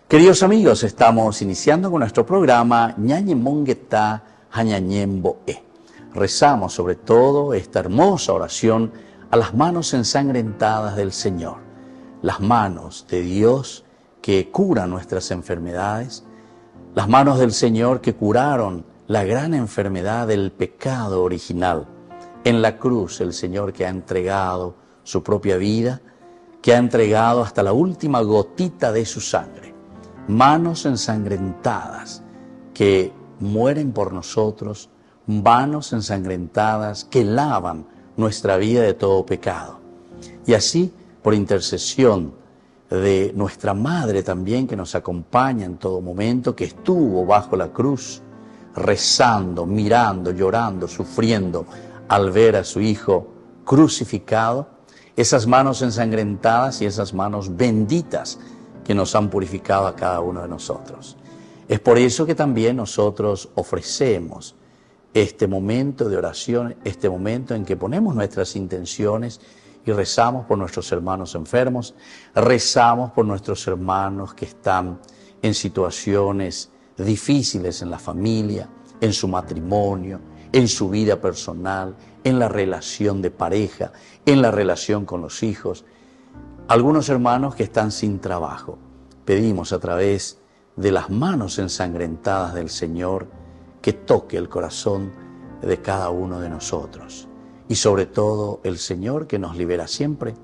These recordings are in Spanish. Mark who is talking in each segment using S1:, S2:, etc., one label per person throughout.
S1: Queridos amigos, estamos iniciando con nuestro programa Ñañe Monguetá Jañañembo E. Rezamos sobre todo esta hermosa oración a las manos ensangrentadas del Señor, las manos de Dios que curan nuestras enfermedades, las manos del Señor que curaron la gran enfermedad del pecado original. En la cruz el Señor que ha entregado su propia vida, que ha entregado hasta la última gotita de su sangre. Manos ensangrentadas que mueren por nosotros, manos ensangrentadas que lavan nuestra vida de todo pecado. Y así, por intercesión de nuestra Madre también, que nos acompaña en todo momento, que estuvo bajo la cruz, rezando, mirando, llorando, sufriendo al ver a su Hijo crucificado, esas manos ensangrentadas y esas manos benditas que nos han purificado a cada uno de nosotros. Es por eso que también nosotros ofrecemos este momento de oración, este momento en que ponemos nuestras intenciones y rezamos por nuestros hermanos enfermos, rezamos por nuestros hermanos que están en situaciones difíciles en la familia, en su matrimonio, en su vida personal, en la relación de pareja, en la relación con los hijos. Algunos hermanos que están sin trabajo. Pedimos a través de las manos ensangrentadas del Señor que toque el corazón de cada uno de nosotros. Y sobre todo el Señor que nos libera siempre,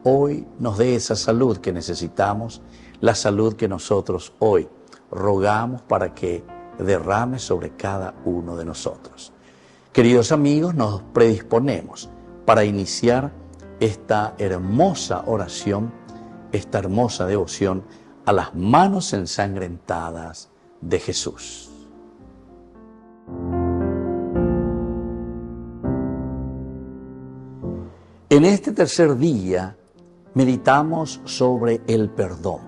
S1: hoy nos dé esa salud que necesitamos, la salud que nosotros hoy rogamos para que derrame sobre cada uno de nosotros. Queridos amigos, nos predisponemos para iniciar esta hermosa oración, esta hermosa devoción a las manos ensangrentadas de Jesús. En este tercer día meditamos sobre el perdón.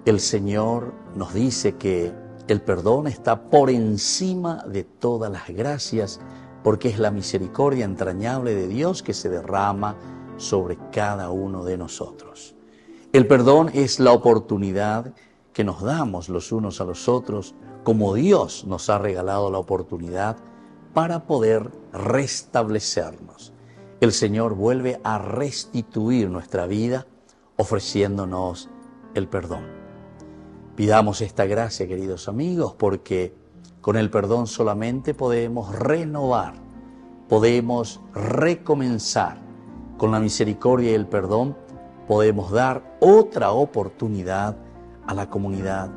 S1: El Señor nos dice que el perdón está por encima de todas las gracias, porque es la misericordia entrañable de Dios que se derrama sobre cada uno de nosotros. El perdón es la oportunidad que nos damos los unos a los otros, como Dios nos ha regalado la oportunidad para poder restablecernos. El Señor vuelve a restituir nuestra vida ofreciéndonos el perdón. Pidamos esta gracia, queridos amigos, porque con el perdón solamente podemos renovar, podemos recomenzar. Con la misericordia y el perdón podemos dar otra oportunidad a la comunidad,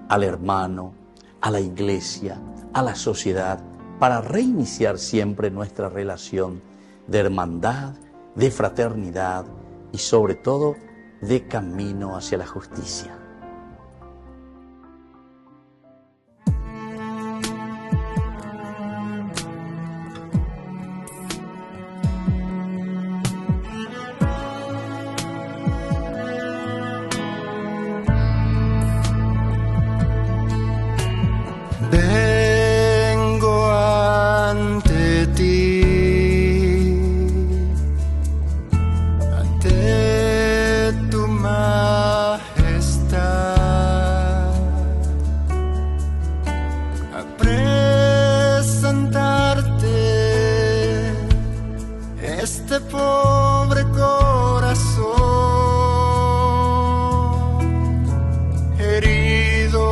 S1: al hermano, a la iglesia, a la sociedad, para reiniciar siempre nuestra relación de hermandad, de fraternidad y sobre todo de camino hacia la justicia.
S2: Vengo ante ti, ante tu majestad, a presentarte este pobre corazón herido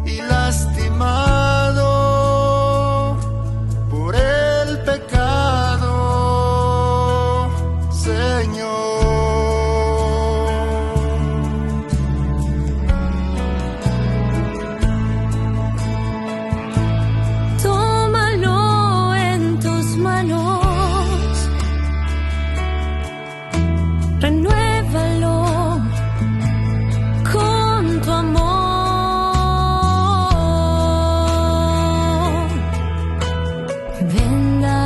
S2: y lastimado por el pecado, Señor.
S3: Tómalo en tus manos, renuévalo con tu amor. Venda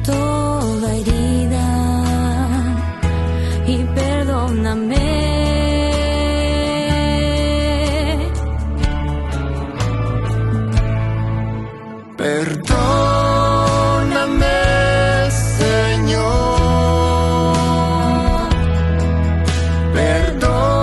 S3: toda herida y perdóname.
S2: Perdóname, Señor. Perdóname.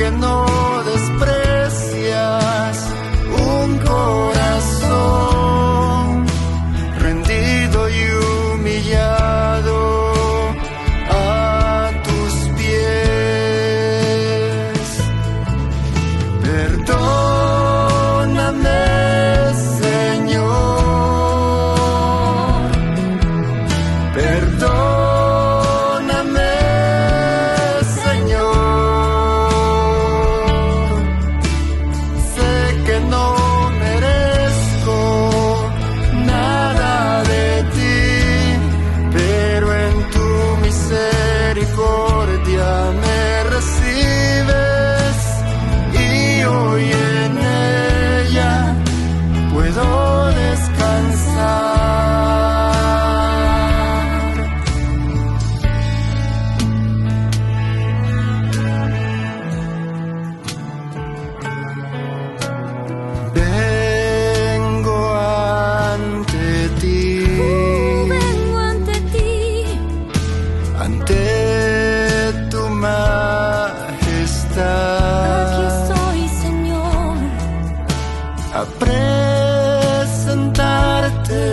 S2: que no desprecias un corazón rendido y humillado a tus pies. Perdóname, Señor, perdóname, Señor. Sé que no merezco nada de ti, pero en tu misericordia me recibes y hoy en ella puedo descansar. Vengo ante ti,
S3: Vengo ante ti,
S2: ante tu majestad,
S3: aquí estoy, Señor,
S2: a presentarte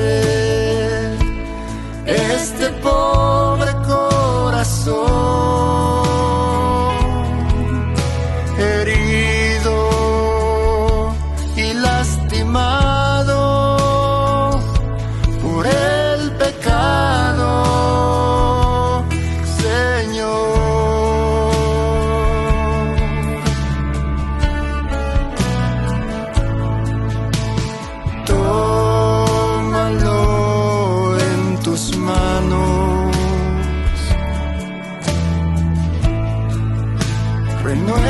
S2: este pobre corazón herido y lastimado por el pecado, Señor. Tómalo en tus manos, renuévalo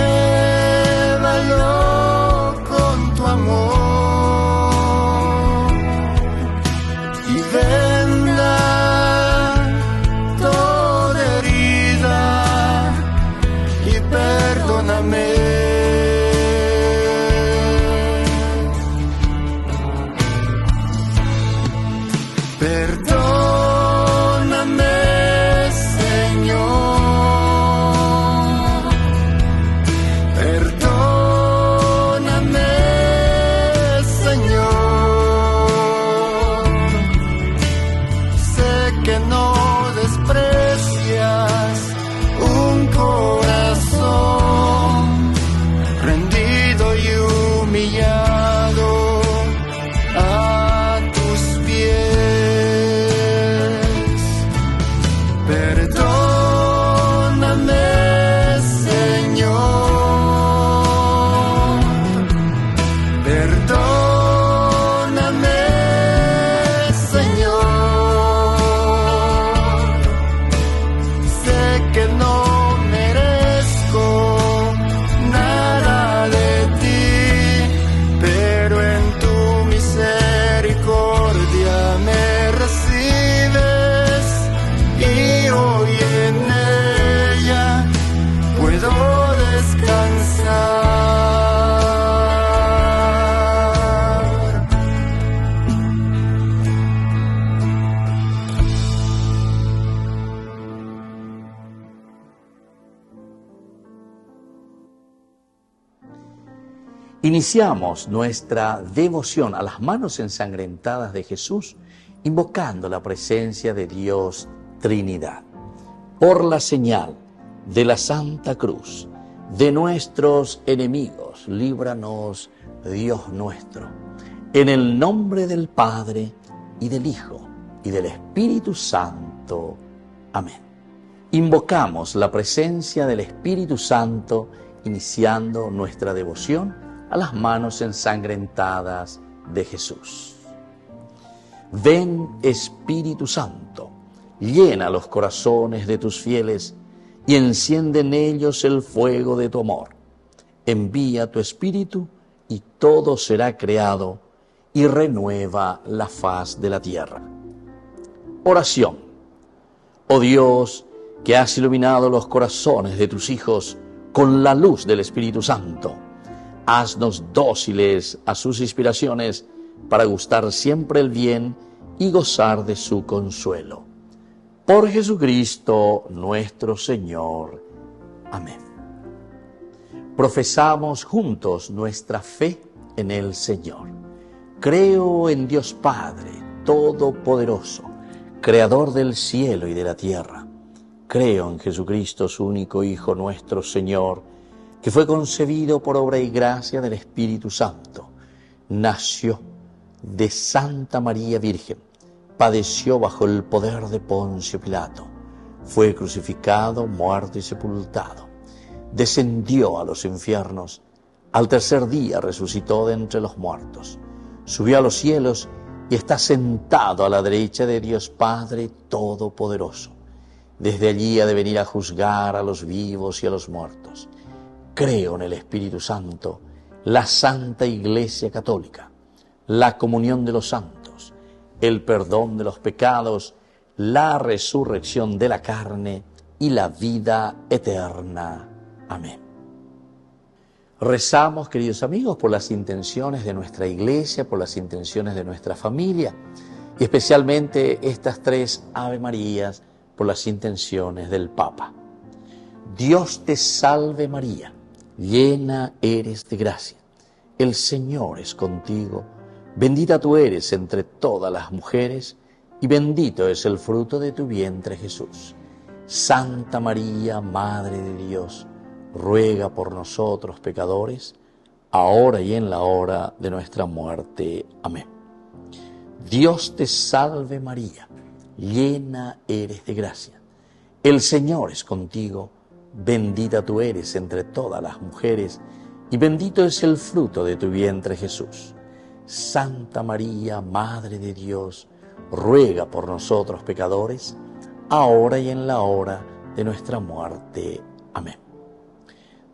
S2: con tu amor y venda toda herida y perdóname. Perdóname, Señor, perdóname, Señor. Sé que no desprecias un corazón rendido y humillado a tus pies. Perdóname, Señor, perdóname, Señor. Sé que no merezco nada de ti, pero en tu misericordia me recibes y hoy en ella puedo descansar.
S1: Iniciamos nuestra devoción a las manos ensangrentadas de Jesús, invocando la presencia de Dios Trinidad. Por la señal de la Santa Cruz, de nuestros enemigos, líbranos, Dios nuestro. En el nombre del Padre, y del Hijo, y del Espíritu Santo. Amén. Invocamos la presencia del Espíritu Santo, iniciando nuestra devoción a las manos ensangrentadas de Jesús. Ven, Espíritu Santo, llena los corazones de tus fieles y enciende en ellos el fuego de tu amor. Envía tu Espíritu y todo será creado y renueva la faz de la tierra. Oración. Oh Dios, que has iluminado los corazones de tus hijos con la luz del Espíritu Santo, haznos dóciles a sus inspiraciones para gustar siempre el bien y gozar de su consuelo. Por Jesucristo nuestro Señor. Amén. profesamos juntos nuestra fe en el Señor. Creo en Dios Padre Todopoderoso, Creador del cielo y de la tierra. Creo en Jesucristo, su único Hijo, nuestro Señor, que fue concebido por obra y gracia del Espíritu Santo. Nació de Santa María Virgen, padeció bajo el poder de Poncio Pilato, fue crucificado, muerto y sepultado, descendió a los infiernos, al tercer día resucitó de entre los muertos, subió a los cielos y está sentado a la derecha de Dios Padre Todopoderoso. Desde allí ha de venir a juzgar a los vivos y a los muertos. Creo en el Espíritu Santo, la Santa Iglesia Católica, la comunión de los santos, el perdón de los pecados, la resurrección de la carne y la vida eterna. Amén. Rezamos, queridos amigos, por las intenciones de nuestra iglesia, por las intenciones de nuestra familia, y especialmente estas 3 Ave Marías, por las intenciones del Papa. Dios te salve María, llena eres de gracia, el Señor es contigo, bendita tú eres entre todas las mujeres, y bendito es el fruto de tu vientre Jesús. Santa María, Madre de Dios, ruega por nosotros pecadores, ahora y en la hora de nuestra muerte. Amén. Dios te salve María, llena eres de gracia, el Señor es contigo, bendita tú eres entre todas las mujeres, y bendito es el fruto de tu vientre Jesús. Santa María, Madre de Dios, ruega por nosotros pecadores, ahora y en la hora de nuestra muerte. Amén.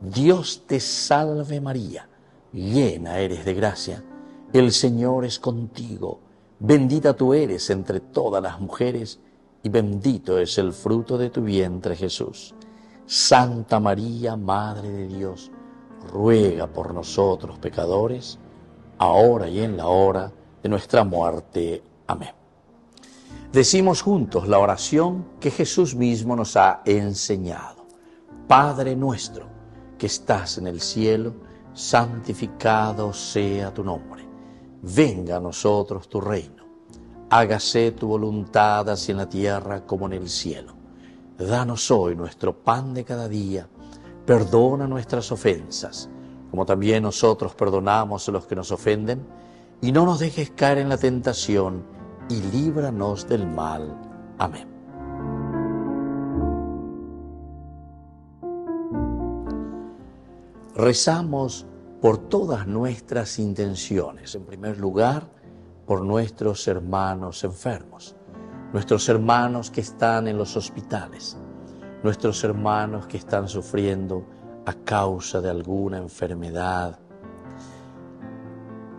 S1: Dios te salve María, llena eres de gracia, el Señor es contigo, bendita tú eres entre todas las mujeres, y bendito es el fruto de tu vientre Jesús. Santa María, Madre de Dios, ruega por nosotros pecadores, ahora y en la hora de nuestra muerte. Amén. Decimos juntos la oración que Jesús mismo nos ha enseñado. Padre nuestro, que estás en el cielo, santificado sea tu nombre. Venga a nosotros tu reino. Hágase tu voluntad así en la tierra como en el cielo. Danos hoy nuestro pan de cada día. Perdona nuestras ofensas, como también nosotros perdonamos a los que nos ofenden. Y no nos dejes caer en la tentación, y líbranos del mal. Amén. Rezamos por todas nuestras intenciones. En primer lugar, por nuestros hermanos enfermos, nuestros hermanos que están en los hospitales, nuestros hermanos que están sufriendo a causa de alguna enfermedad,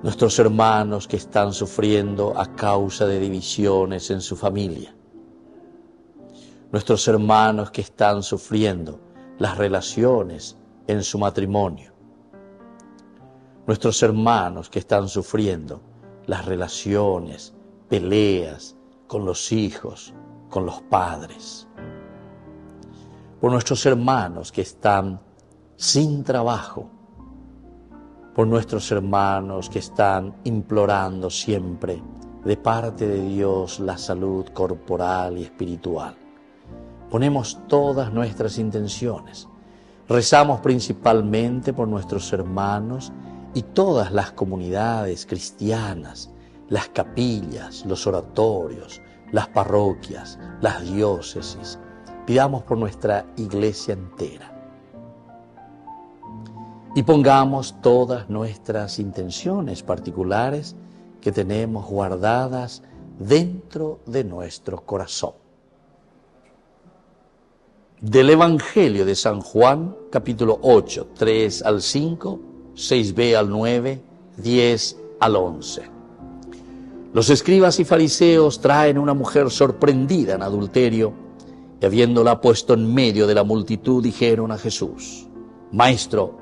S1: nuestros hermanos que están sufriendo a causa de divisiones en su familia, nuestros hermanos que están sufriendo las relaciones en su matrimonio, nuestros hermanos que están sufriendo las relaciones, peleas con los hijos, con los padres, por nuestros hermanos que están sin trabajo, por nuestros hermanos que están implorando siempre de parte de Dios la salud corporal y espiritual. Ponemos todas nuestras intenciones. Rezamos principalmente por nuestros hermanos y todas las comunidades cristianas, las capillas, los oratorios, las parroquias, las diócesis. Pidamos por nuestra iglesia entera. Y pongamos todas nuestras intenciones particulares que tenemos guardadas dentro de nuestro corazón. Del Evangelio de San Juan, capítulo 8, 3 al 5, 6b al 9, 10 al 11. Los escribas y fariseos traen una mujer sorprendida en adulterio, y habiéndola puesto en medio de la multitud, dijeron a Jesús: Maestro,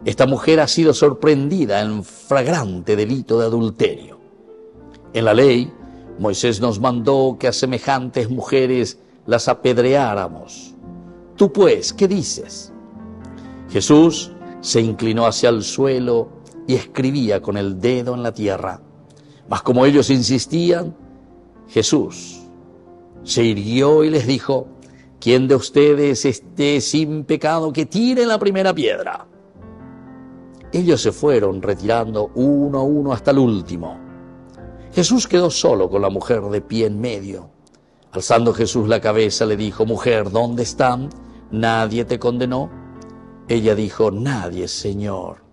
S1: esta mujer ha sido sorprendida en flagrante delito de adulterio. En la ley, Moisés nos mandó que a semejantes mujeres las apedreáramos. Tú pues, ¿qué dices? Jesús, Se inclinó hacia el suelo y escribía con el dedo en la tierra. Mas como ellos insistían, Jesús se irguió y les dijo: ¿Quién de ustedes esté sin pecado, que tire la primera piedra? Ellos se fueron retirando uno a uno hasta el último. Jesús quedó solo con la mujer de pie en medio. Alzando Jesús la cabeza, le dijo: Mujer, ¿dónde están? ¿Nadie te condenó? Ella dijo: Nadie, Señor.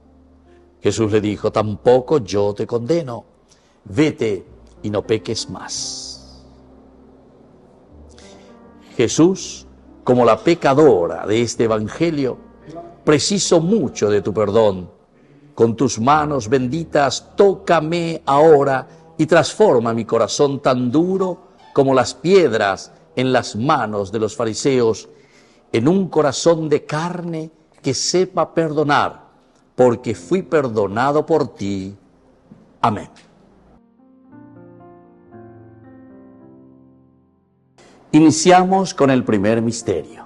S1: Jesús le dijo: Tampoco yo te condeno. Vete y no peques más. Jesús, como la pecadora de este evangelio, preciso mucho de tu perdón. Con tus manos benditas, tócame ahora y transforma mi corazón tan duro como las piedras en las manos de los fariseos, en un corazón de carne que sepa perdonar, porque fui perdonado por ti. Amén. Iniciamos con el primer misterio.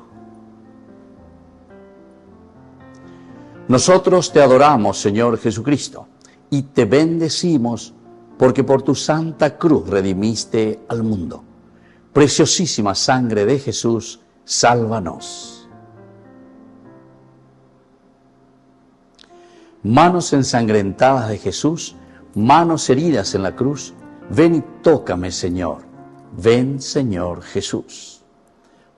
S1: Nosotros te adoramos, Señor Jesucristo, y te bendecimos porque por tu santa cruz redimiste al mundo. Preciosísima sangre de Jesús, sálvanos. Manos ensangrentadas de Jesús, manos heridas en la cruz, ven y tócame, Señor. Ven, Señor Jesús.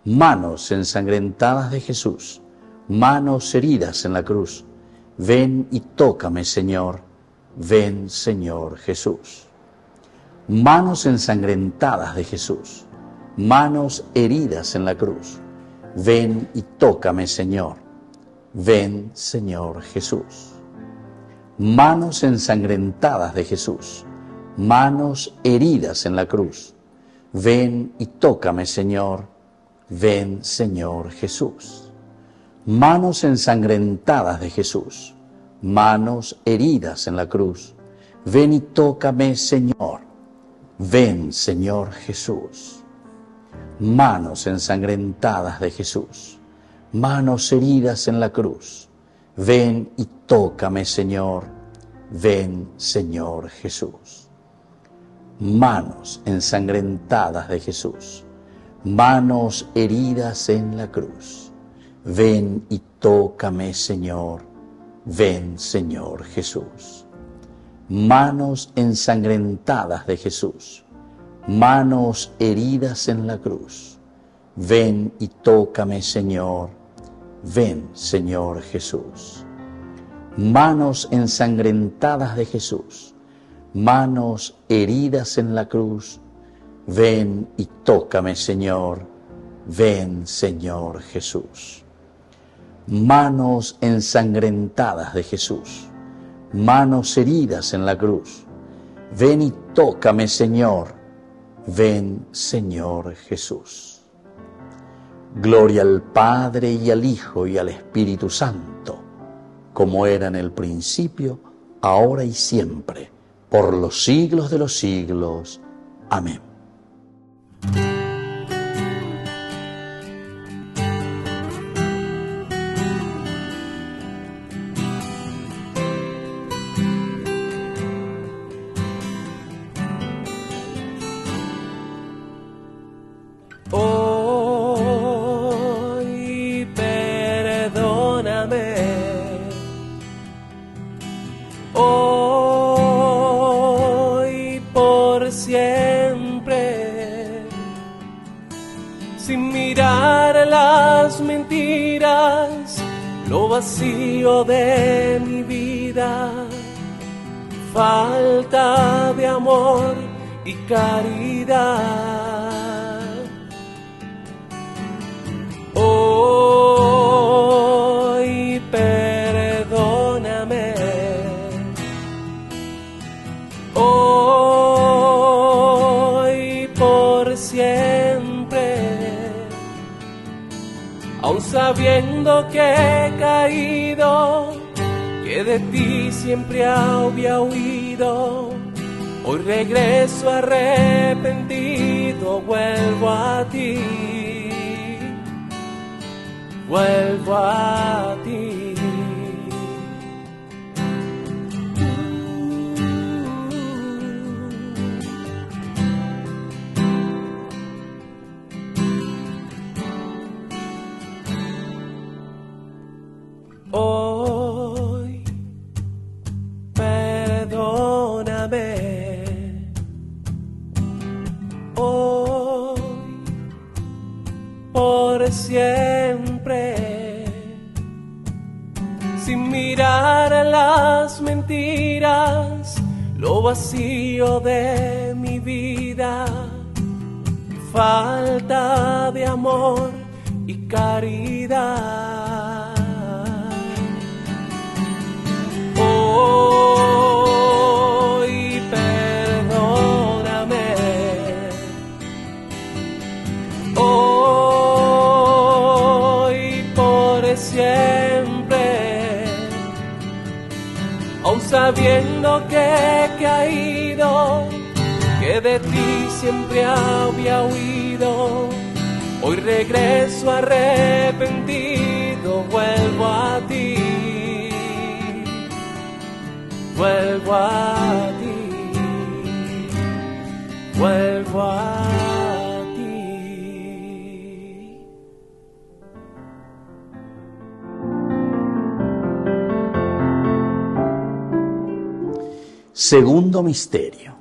S1: Manos ensangrentadas de Jesús, manos heridas en la cruz, ven y tócame, Señor. Ven, Señor Jesús. Manos ensangrentadas de Jesús, manos heridas en la cruz, ven y tócame, Señor. Ven, Señor Jesús. Manos ensangrentadas de Jesús, manos heridas en la cruz, ven y tócame, Señor. Ven, Señor Jesús. Manos ensangrentadas de Jesús, manos heridas en la cruz, ven y tócame, Señor. Ven, Señor Jesús. Manos ensangrentadas de Jesús, manos heridas en la cruz, ven y tócame, Señor. Ven, Señor Jesús. Manos ensangrentadas de Jesús, manos heridas en la cruz, ven y tócame, Señor. Ven, Señor Jesús. Manos ensangrentadas de Jesús, manos heridas en la cruz, ven y tócame, Señor. Ven, Señor Jesús. Manos ensangrentadas de Jesús, manos heridas en la cruz, ven y tócame, Señor. Ven, Señor Jesús. Manos ensangrentadas de Jesús, manos heridas en la cruz, ven y tócame, Señor. Ven, Señor Jesús. Gloria al Padre y al Hijo y al Espíritu Santo, como era en el principio, ahora y siempre, por los siglos de los siglos. Amén.
S4: Hoy perdóname, hoy por siempre, sin mirar las mentiras, lo vacío de mi vida, falta de amor y caridad. Hoy perdóname, hoy por siempre, aun sabiendo que he caído, que de ti siempre había huido, hoy regreso arrepentido, vuelvo a ti. Vuelvo a ti. siempre, sin mirar a las mentiras, lo vacío de mi vida, mi falta de amor y caridad. Hoy perdóname, hoy por siempre, aun sabiendo que he caído, que de ti siempre había huido. Hoy regreso arrepentido, vuelvo a ti, vuelvo a ti, vuelvo a ti.
S1: Segundo misterio.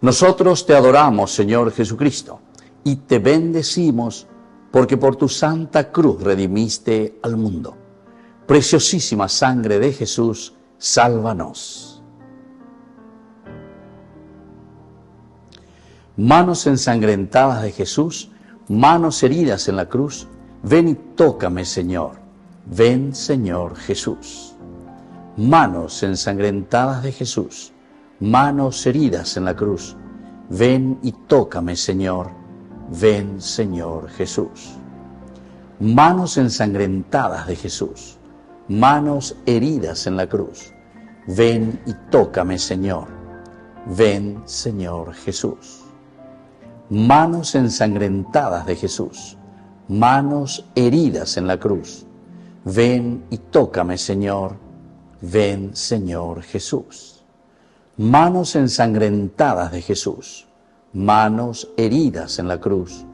S1: Nosotros te adoramos, Señor Jesucristo, y te bendecimos porque por tu santa cruz redimiste al mundo. Preciosísima sangre de Jesús, sálvanos. Manos ensangrentadas de Jesús, manos heridas en la cruz, ven y tócame, Señor. Ven, Señor Jesús. Manos ensangrentadas de Jesús, manos heridas en la cruz, ven y tócame, Señor. Ven, Señor Jesús. Manos ensangrentadas de Jesús, manos heridas en la cruz, ven y tócame, Señor. Ven, Señor Jesús. Manos ensangrentadas de Jesús, manos heridas en la cruz, ven y tócame, Señor. Ven, Señor Jesús. Manos ensangrentadas de Jesús, manos heridas en la cruz,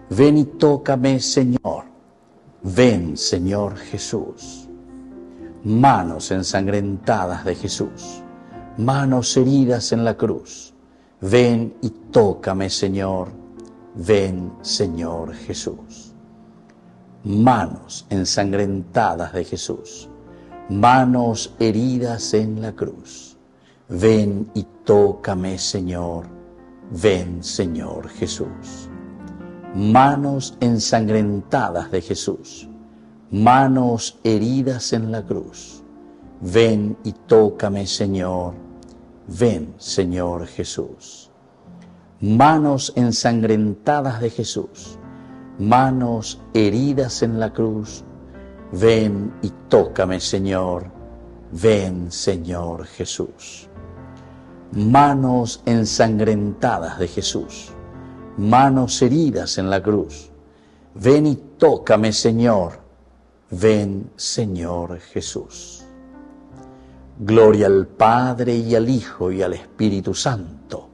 S1: ven y tócame, Señor. Ven, Señor Jesús. Manos ensangrentadas de Jesús, manos heridas en la cruz, ven y tócame, Señor. Ven, Señor Jesús. Manos ensangrentadas de Jesús, manos heridas en la cruz, ven y tócame, Señor. Ven, Señor Jesús. Manos ensangrentadas de Jesús, manos heridas en la cruz, ven y tócame, Señor. Ven, Señor Jesús. Manos ensangrentadas de Jesús, manos heridas en la cruz, ven y tócame, Señor. Ven, Señor Jesús. Manos ensangrentadas de Jesús, manos heridas en la cruz, ven y tócame, Señor. Ven, Señor Jesús. Gloria al Padre y al Hijo y al Espíritu Santo,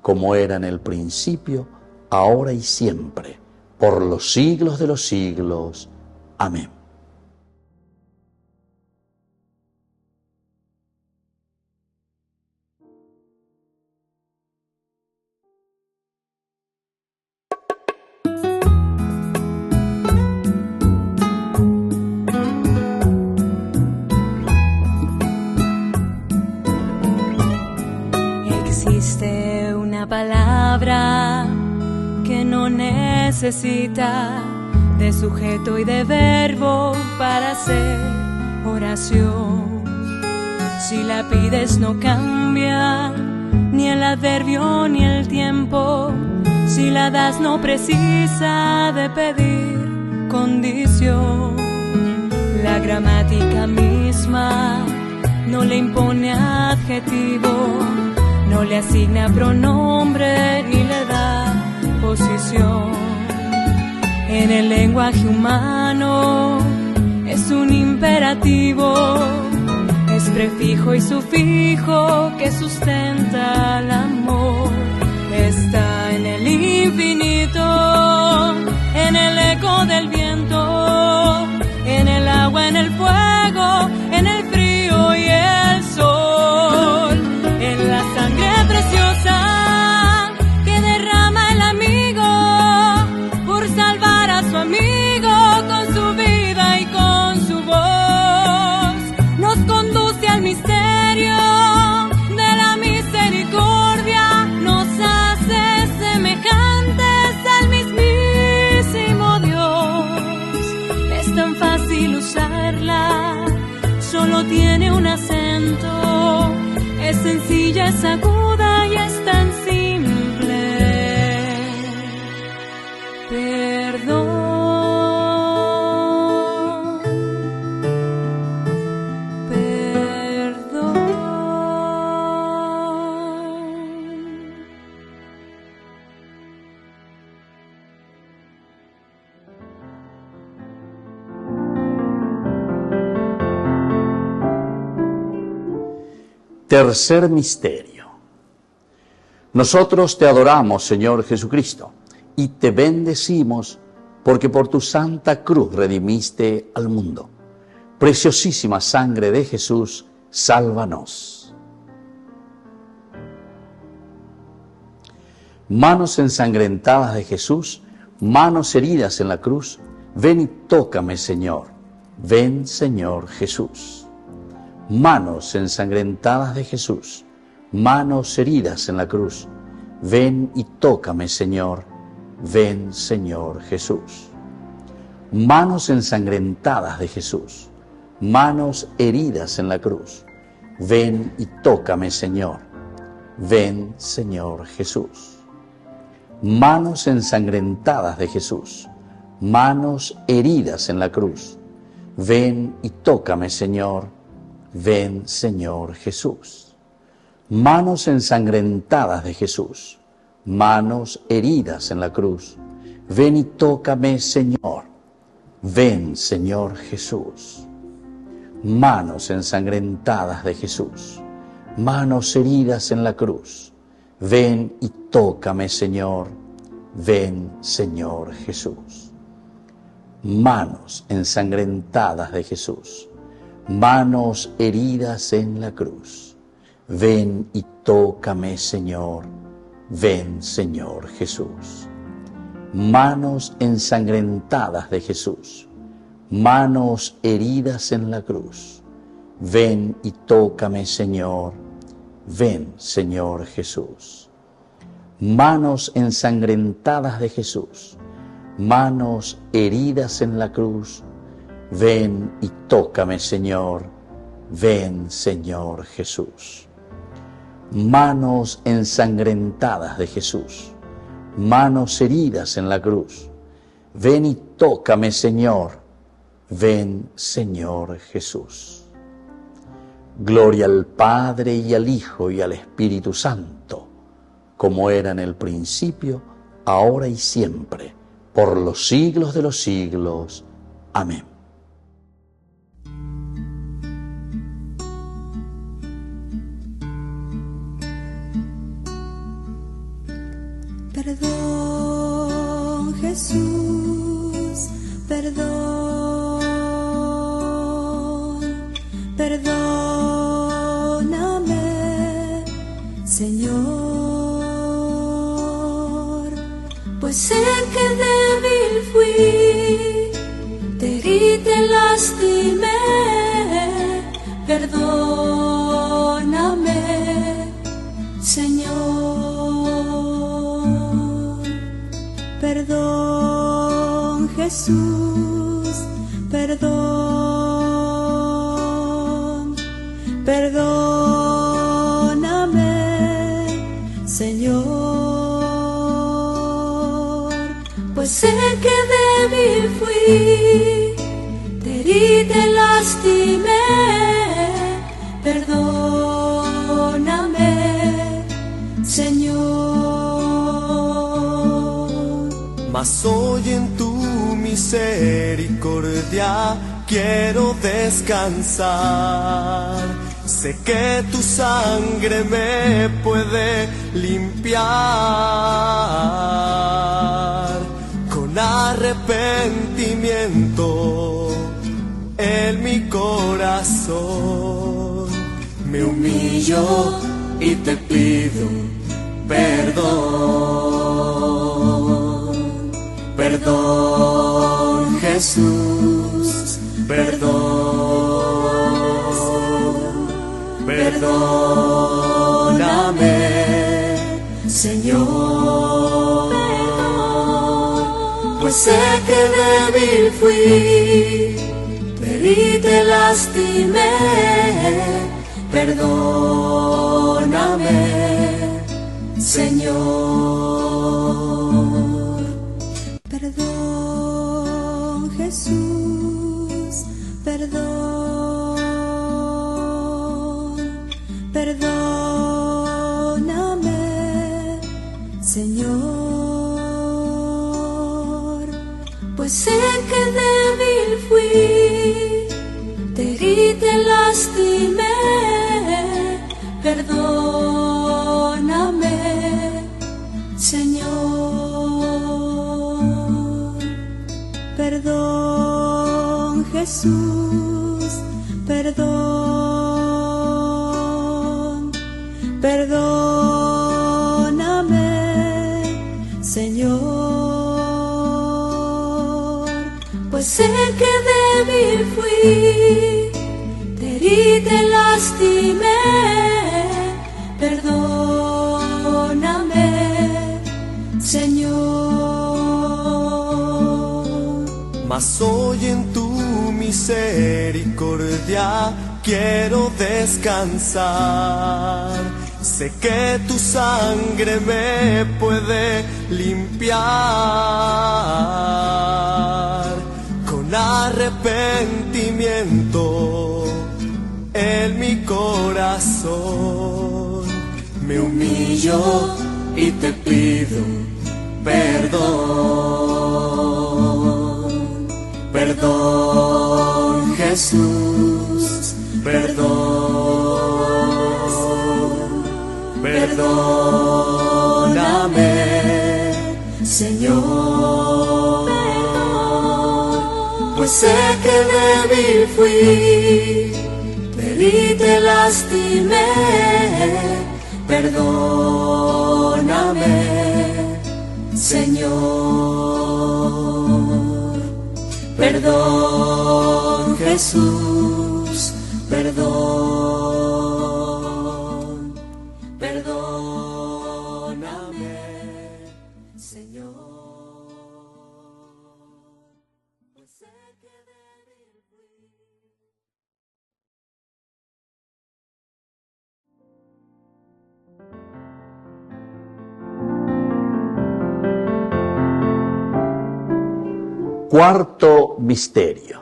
S1: como era en el principio, ahora y siempre, por los siglos de los siglos. Amén.
S3: Existe una palabra que no necesita de sujeto y de verbo para hacer oración. Si la pides no cambia ni el adverbio ni el tiempo. Si la das no precisa de pedir condición. La gramática misma no le impone adjetivo, no le asigna pronombre ni le da posición. En el lenguaje humano es un imperativo, es prefijo y sufijo que sustenta el amor. Está en el infinito, en el eco del viento, en el agua, en el fuego, en el frío y el sol, en la sangre preciosa que derrama el amigo por salvar solo tiene un acento, es sencilla, es aguda y es tan simple. Perdón.
S1: Tercer misterio. Nosotros te adoramos, Señor Jesucristo, y te bendecimos porque por tu santa cruz redimiste al mundo. Preciosísima sangre de Jesús, sálvanos. Manos ensangrentadas de Jesús, manos heridas en la cruz, ven y tócame, Señor. Ven, Señor Jesús. Manos ensangrentadas de Jesús, manos heridas en la cruz, ven y tócame, Señor. Ven, Señor Jesús. Manos ensangrentadas de Jesús, manos heridas en la cruz, ven y tócame, Señor. Ven, Señor Jesús. Manos ensangrentadas de Jesús, manos heridas en la cruz, ven y tócame, Señor. Ven, Señor Jesús. Manos ensangrentadas de Jesús, manos heridas en la cruz, ven y tócame, Señor. Ven, Señor Jesús. Manos ensangrentadas de Jesús, manos heridas en la cruz, ven y tócame, Señor. Ven, Señor Jesús. Manos ensangrentadas de Jesús, manos heridas en la cruz, ven y tócame, Señor. Ven, Señor Jesús. Manos ensangrentadas de Jesús, manos heridas en la cruz, ven y tócame, Señor. Ven, Señor Jesús. Manos ensangrentadas de Jesús, manos heridas en la cruz, ven y tócame, Señor. Ven, Señor Jesús. Manos ensangrentadas de Jesús, manos heridas en la cruz, ven y tócame, Señor. Ven, Señor Jesús. Gloria al Padre y al Hijo y al Espíritu Santo, como era en el principio, ahora y siempre, por los siglos de los siglos. Amén.
S5: Perdón, Jesús, perdón, perdóname, Señor, pues sé que débil fui, te herí, te lastimé, perdóname, Señor. Perdón, Jesús, perdón, perdóname, Señor, pues sé que débil fui, te herí, te lastimé, perdóname, Señor.
S2: Mas hoy en tu misericordia quiero descansar. Sé que tu sangre me puede limpiar. Con arrepentimiento en mi corazón me humillo y te pido perdón. Perdón, Jesús, perdón, perdóname, Señor, pues sé que débil fui, te herí,
S5: herí, te lastimé, perdóname, Señor. Perdón, Jesús, perdón, perdóname, Señor. Pues sé que débil fui, te herí, te lastimé, perdóname, Señor. Perdón, Jesús, perdón, perdóname, Señor. Pues sé que débil fui, te herí, te lastimé, perdóname, Señor.
S2: Mas hoy en tu misericordia quiero descansar. Sé que tu sangre me puede limpiar. Con arrepentimiento en mi corazón me humillo y te pido perdón. Perdón, Jesús, perdón. Perdóname, Señor. Pues sé que débil fui, te herí, te lastimé, perdóname, Señor. Perdón, Jesús, perdón, perdóname, Señor. Pues sé que débil fui.
S1: Cuarto misterio.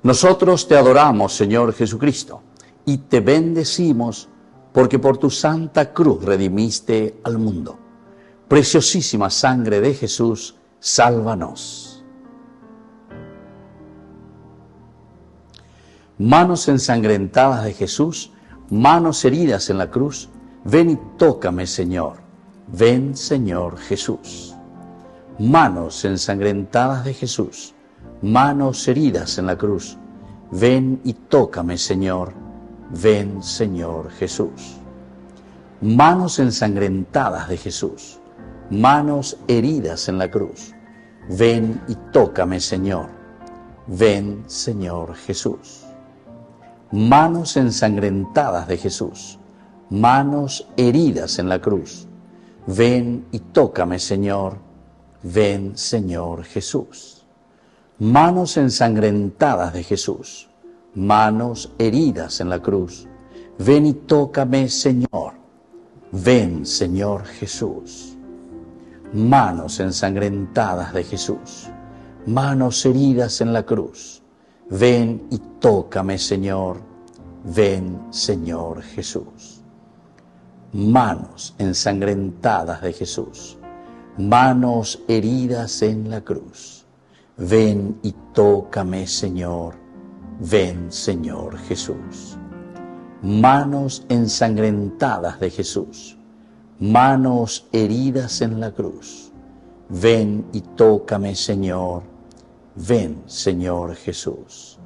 S1: Nosotros te adoramos, Señor Jesucristo, y te bendecimos porque por tu santa cruz redimiste al mundo. Preciosísima sangre de Jesús, sálvanos. Manos ensangrentadas de Jesús, manos heridas en la cruz, ven y tócame, Señor. Ven, Señor Jesús. Manos ensangrentadas de Jesús, manos heridas en la cruz, ven y tócame, Señor. Ven, Señor Jesús. Manos ensangrentadas de Jesús, manos heridas en la cruz, ven y tócame, Señor. Ven, Señor Jesús. Manos ensangrentadas de Jesús, manos heridas en la cruz, ven y tócame, Señor. Ven, Señor Jesús. Manos ensangrentadas de Jesús, manos heridas en la cruz, ven y tócame, Señor. Ven, Señor Jesús. Manos ensangrentadas de Jesús, manos heridas en la cruz, ven y tócame, Señor. Ven, Señor Jesús. Manos ensangrentadas de Jesús, manos heridas en la cruz, ven y tócame, Señor. Ven, Señor Jesús. Manos ensangrentadas de Jesús, manos heridas en la cruz, ven y tócame, Señor. Ven, Señor Jesús.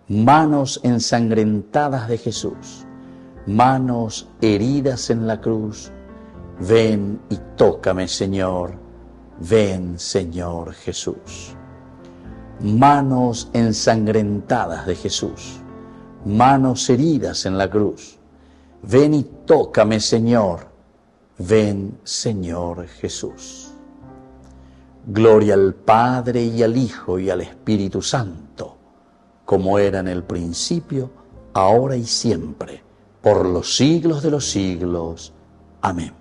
S1: Manos ensangrentadas de Jesús, manos heridas en la cruz, ven y tócame, Señor. Ven, Señor Jesús. Manos ensangrentadas de Jesús, manos heridas en la cruz, ven y tócame, Señor. Ven, Señor Jesús. Gloria al Padre y al Hijo y al Espíritu Santo, como era en el principio, ahora y siempre, por los siglos de los siglos. Amén.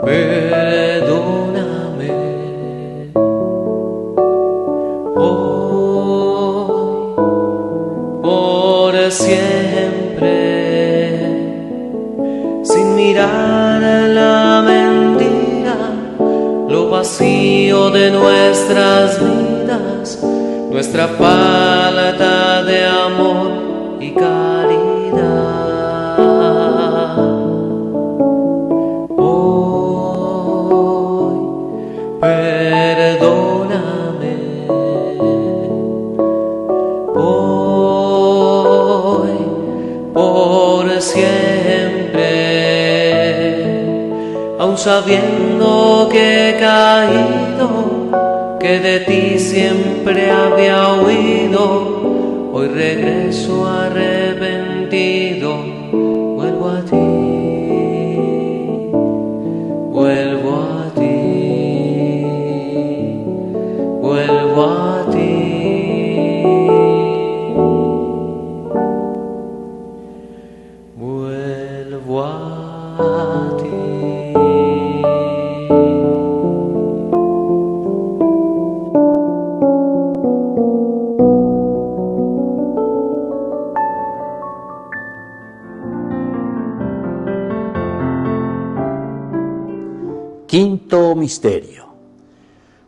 S4: Perdóname hoy por siempre, sin mirar la mentira, lo vacío de nuestras vidas, nuestra falta de amor y caridad. Perdóname hoy por siempre, aun sabiendo que he caído, que de ti siempre había huido, hoy regreso arrepentido, vuelvo a ti, vuelvo a ti. Vuelvo a ti, vuelvo a ti.
S1: Quinto misterio.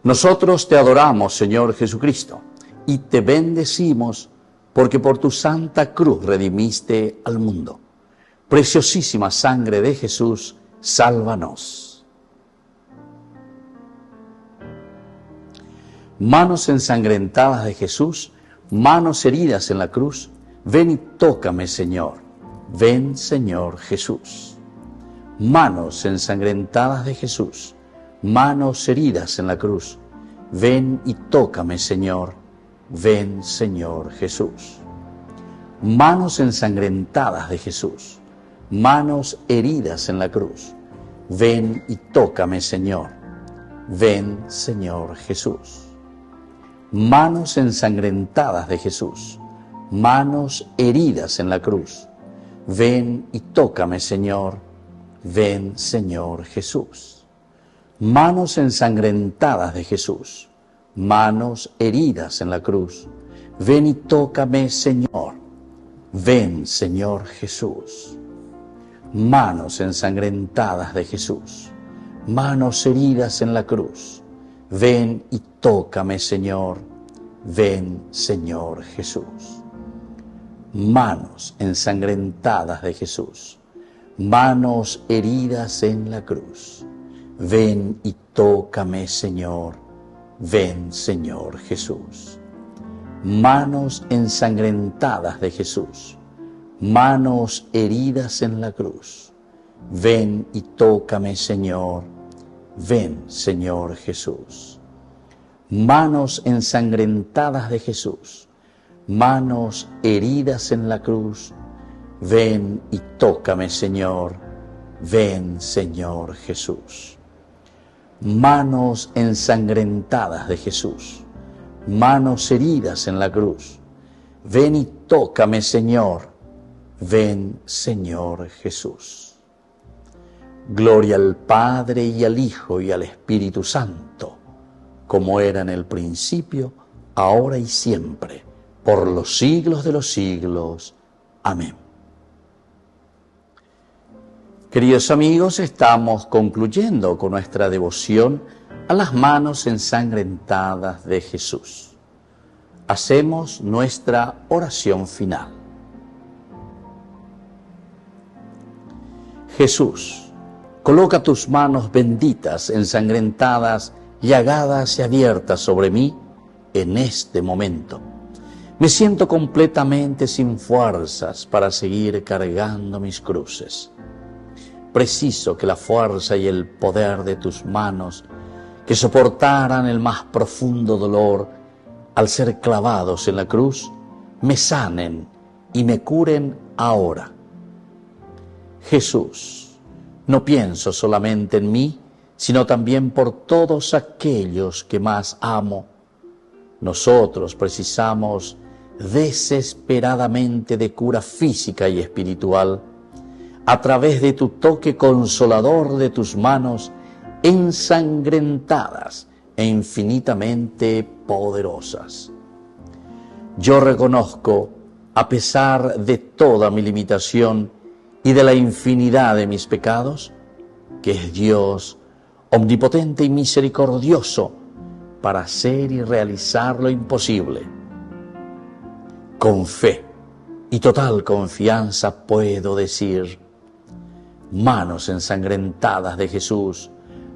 S1: Nosotros te adoramos, Señor Jesucristo, y te bendecimos porque por tu santa cruz redimiste al mundo. Preciosísima sangre de Jesús, sálvanos. Manos ensangrentadas de Jesús, manos heridas en la cruz, ven y tócame, Señor. Ven, Señor Jesús. Manos ensangrentadas de Jesús, manos heridas en la cruz, ven y tócame, Señor. Ven, Señor Jesús. Manos ensangrentadas de Jesús, manos heridas en la cruz, ven y tócame, Señor. Ven, Señor Jesús. Manos ensangrentadas de Jesús, manos heridas en la cruz, ven y tócame, Señor. Ven, Señor Jesús. Manos ensangrentadas de Jesús, manos heridas en la cruz, ven y tócame, Señor. Ven, Señor Jesús. Manos ensangrentadas de Jesús, manos heridas en la cruz, ven y tócame, Señor. Ven, Señor Jesús. Manos ensangrentadas de Jesús, manos heridas en la cruz, ven y tócame, Señor. Ven, Señor Jesús. Manos ensangrentadas de Jesús, manos heridas en la cruz, ven y tócame, Señor. Ven, Señor Jesús. Manos ensangrentadas de Jesús, manos heridas en la cruz, ven y tócame, Señor. Ven, Señor Jesús. Manos ensangrentadas de Jesús, manos heridas en la cruz, ven y tócame, Señor. Ven, Señor Jesús. Gloria al Padre y al Hijo y al Espíritu Santo, como era en el principio, ahora y siempre, por los siglos de los siglos. Amén. Queridos amigos, estamos concluyendo con nuestra devoción a las manos ensangrentadas de Jesús. Hacemos nuestra oración final. Jesús, coloca tus manos benditas, ensangrentadas, llagadas y abiertas sobre mí en este momento. Me siento completamente sin fuerzas para seguir cargando mis cruces. preciso que la fuerza y el poder de tus manos, que soportaran el más profundo dolor al ser clavados en la cruz, me sanen y me curen ahora. Jesús, no pienso solamente en mí, sino también por todos aquellos que más amo. Nosotros precisamos desesperadamente de cura física y espiritual a través de tu toque consolador de tus manos ensangrentadas e infinitamente poderosas. Yo reconozco, a pesar de toda mi limitación y de la infinidad de mis pecados, que es Dios omnipotente y misericordioso para hacer y realizar lo imposible. Con fe y total confianza puedo decir: manos ensangrentadas de Jesús,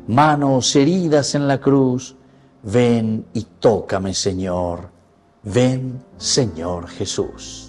S1: manos heridas en la cruz, ven y tócame, Señor, ven, Señor Jesús.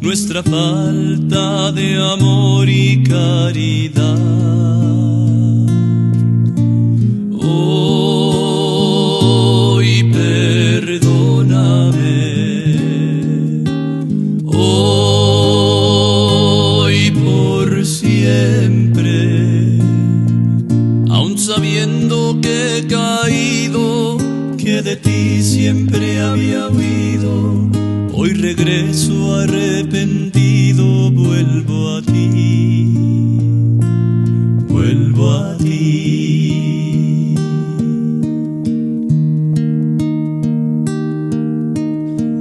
S6: Nuestra falta de amor y caridad. Hoy perdóname, hoy por siempre, aun sabiendo que he caído, que de ti siempre había huido. Hoy regreso arrepentido, vuelvo a ti, vuelvo a ti.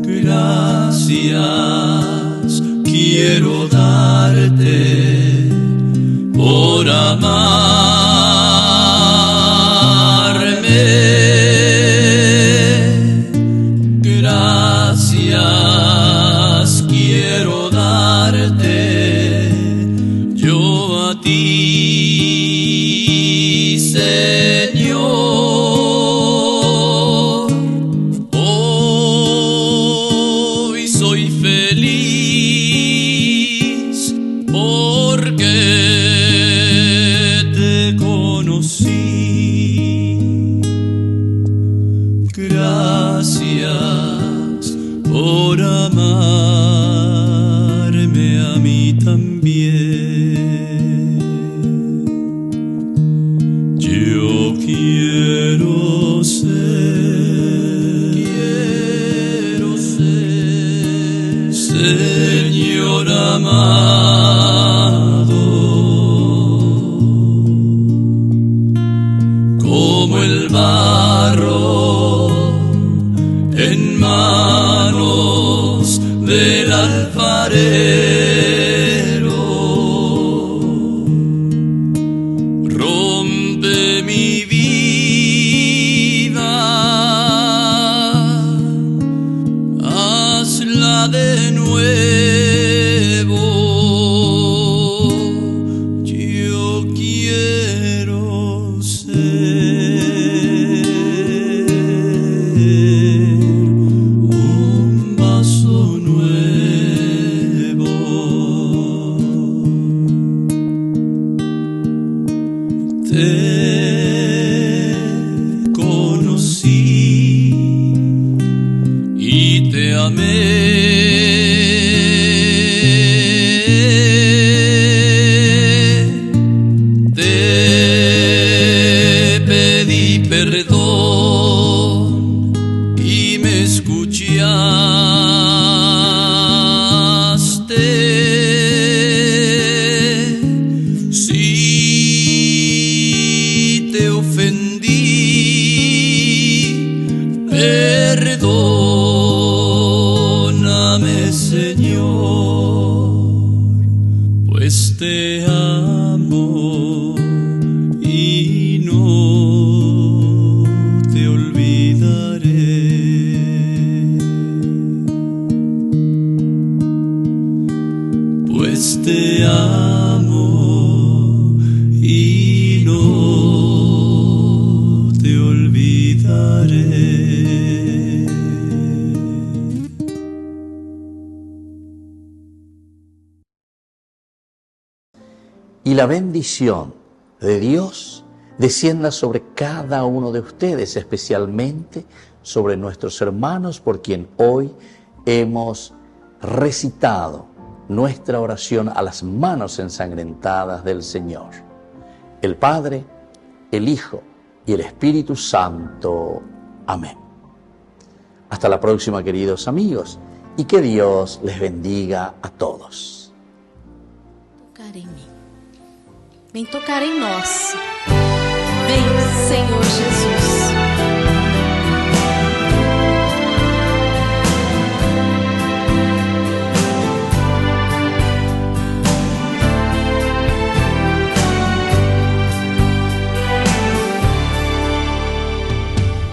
S6: Gracias quiero darte por amarme. Señor amado, como el barro en manos del alfarero, rompe mi vida, hazla de nuevo. Yo quiero ser un vaso nuevo. Te conocí y te amé. Perdón y me escuchaste. amo y no te olvidaré. Pues te amo y no te olvidaré.
S1: Y la bendición de Dios descienda sobre cada uno de ustedes, especialmente sobre nuestros hermanos por quien hoy hemos recitado nuestra oración a las manos ensangrentadas del Señor. El Padre, el Hijo y el Espíritu Santo. Amén. Hasta la próxima, queridos amigos, y que Dios les bendiga a todos.
S7: Tocar em mim. Vem tocar em nós. Vem, Senhor Jesus.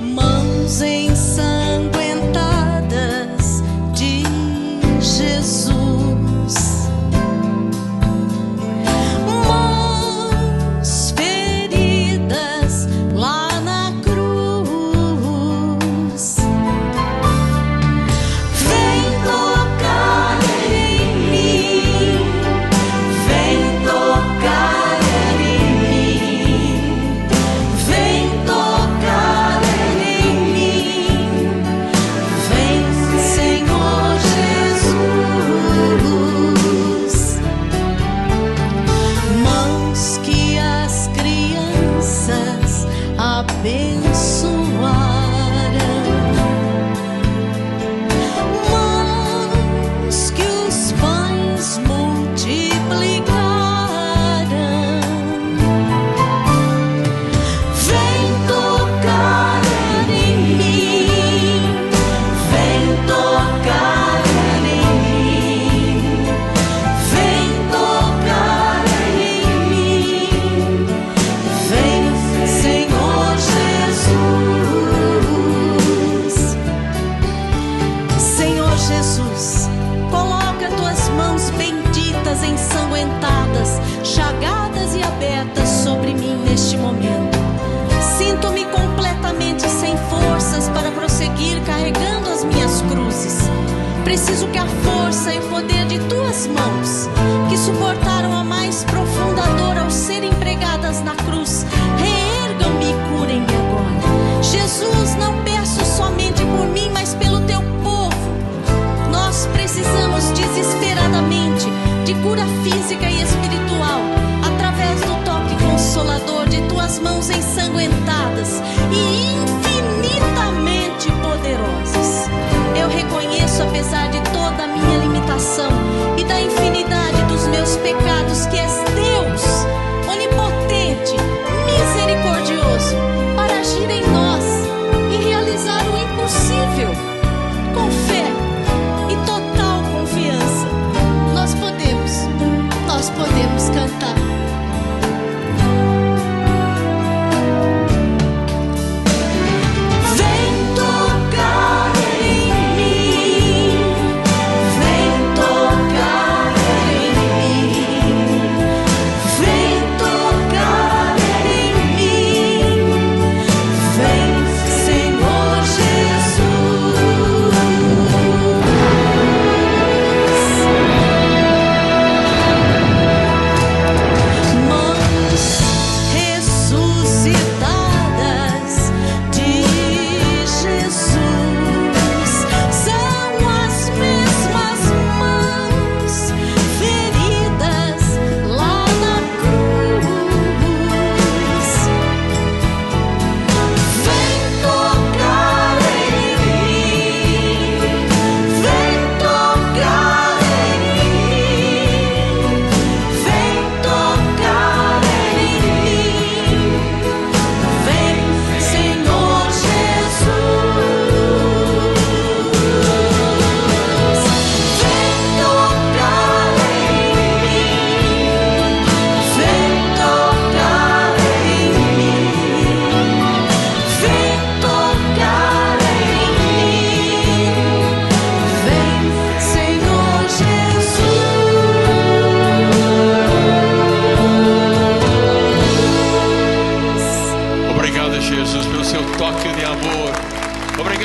S5: Mãos ensanguentadas de Jesus. Senhor Jesus.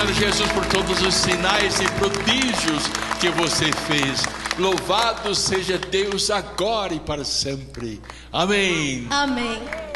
S8: Senhor Jesus, por todos os sinais e prodígios que você fez. Louvado seja Deus agora e para sempre. Amém.
S7: Amém.